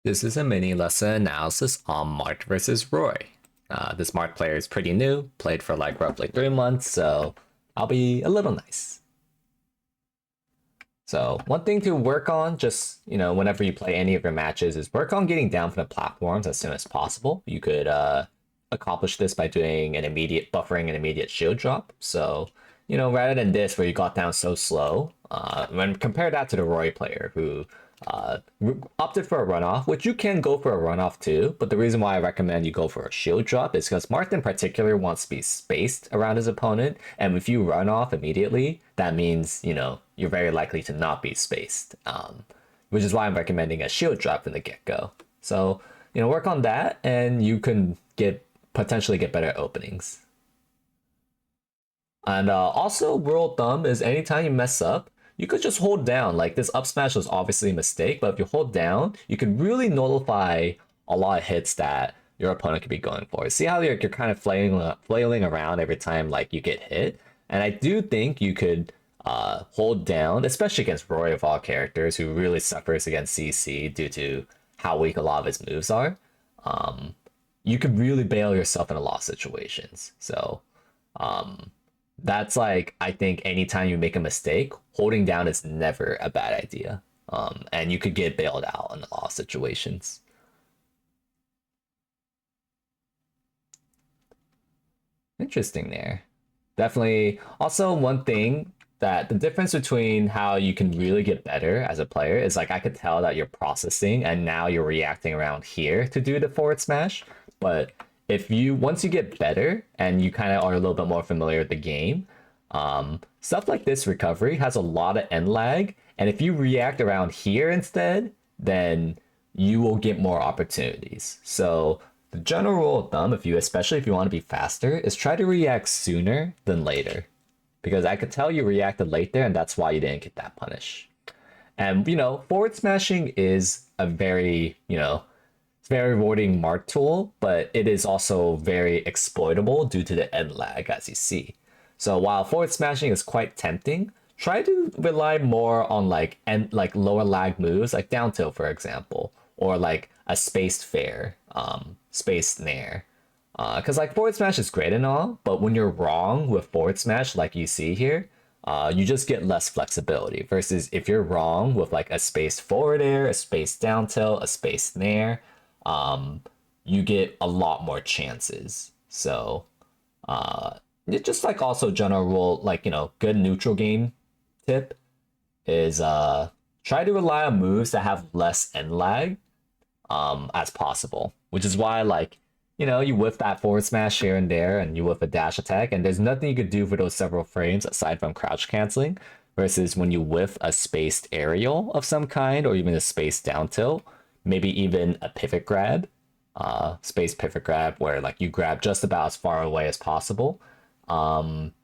This is a mini lesson analysis on Marth versus Roy. This Marth player is pretty new, played for like roughly 3 months, so I'll be a little nice. So one thing to work on, just whenever you play any of your matches, is work on getting down from the platforms as soon as possible. You could accomplish this by doing an immediate buffering, an immediate shield drop. So rather than this where you got down so slow, when compare that to the Roy player who uh, opted for a runoff, which you can go for a runoff too. But the reason why I recommend you go for a shield drop is because Marth in particular wants to be spaced around his opponent. And if you run off immediately, that means, you're very likely to not be spaced. Which is why I'm recommending a shield drop from the get-go. So, work on that and you can potentially get better openings. And also, rule of thumb is anytime you mess up, you could just hold down. Like this up smash was obviously a mistake, but if you hold down, you could really nullify a lot of hits that your opponent could be going for. See how you're kind of flailing around every time like you get hit? And I do think you could hold down, especially against Roy of all characters, who really suffers against CC due to how weak a lot of his moves are. You could really bail yourself in a lot of situations. So that's like, I think anytime you make a mistake, holding down is never a bad idea. And you could get bailed out in a lot of situations. Interesting there. Definitely. Also, one thing that the difference between how you can really get better as a player is like I could tell that you're processing and now you're reacting around here to do the forward smash. But if you once you get better and you kind of are a little bit more familiar with the game, stuff like this recovery has a lot of end lag. And if you react around here instead, then you will get more opportunities. So the general rule of thumb, especially if you want to be faster, is try to react sooner than later. Because I could tell you reacted late there, and that's why you didn't get that punish. And forward smashing is a very, it's very rewarding mark tool, but it is also very exploitable due to the end lag, as you see. So while forward smashing is quite tempting, try to rely more on like lower lag moves, like down tilt, for example, or like a spaced fair, spaced nair. Because like forward smash is great and all, but when you're wrong with forward smash, like you see here, you just get less flexibility. Versus if you're wrong with like a spaced forward air, a spaced down tilt, a spaced nair, you get a lot more chances. So it's just like also general rule, like good neutral game tip is try to rely on moves that have less end lag as possible. Which is why like you whiff that forward smash here and there, and you whiff a dash attack, and there's nothing you could do for those several frames aside from crouch canceling. Versus when you whiff a spaced aerial of some kind, or even a spaced down tilt, maybe even a pivot grab, spaced pivot grab, where like you grab just about as far away as possible,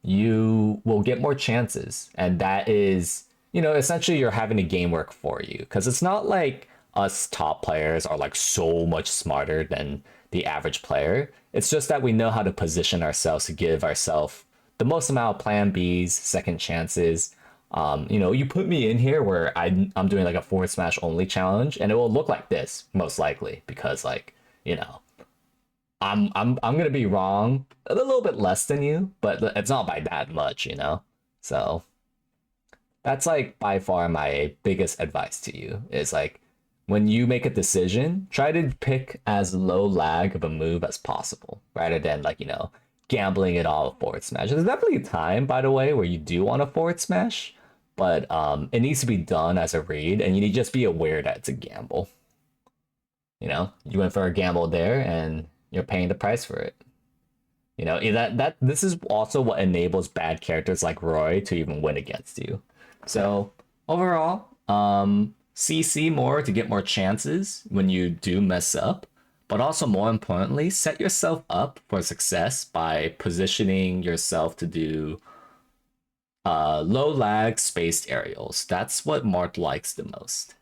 you will get more chances, and that is essentially you're having the game work for you, because it's not like us top players are like so much smarter than the average player. It's just that we know how to position ourselves to give ourselves the most amount of plan Bs, second chances. You put me in here where I'm doing like a forward smash only challenge, and it will look like this most likely because like I'm gonna be wrong a little bit less than you, but it's not by that much. So that's like by far my biggest advice to you is like when you make a decision, try to pick as low lag of a move as possible rather than like, gambling it all forward smash. There's definitely a time, by the way, where you do want a forward smash, but it needs to be done as a read and you need to just be aware that it's a gamble. You went for a gamble there and you're paying the price for it. That this is also what enables bad characters like Roy to even win against you. So overall, CC more to get more chances when you do mess up, but also more importantly, set yourself up for success by positioning yourself to do low lag spaced aerials. That's what Marth likes the most.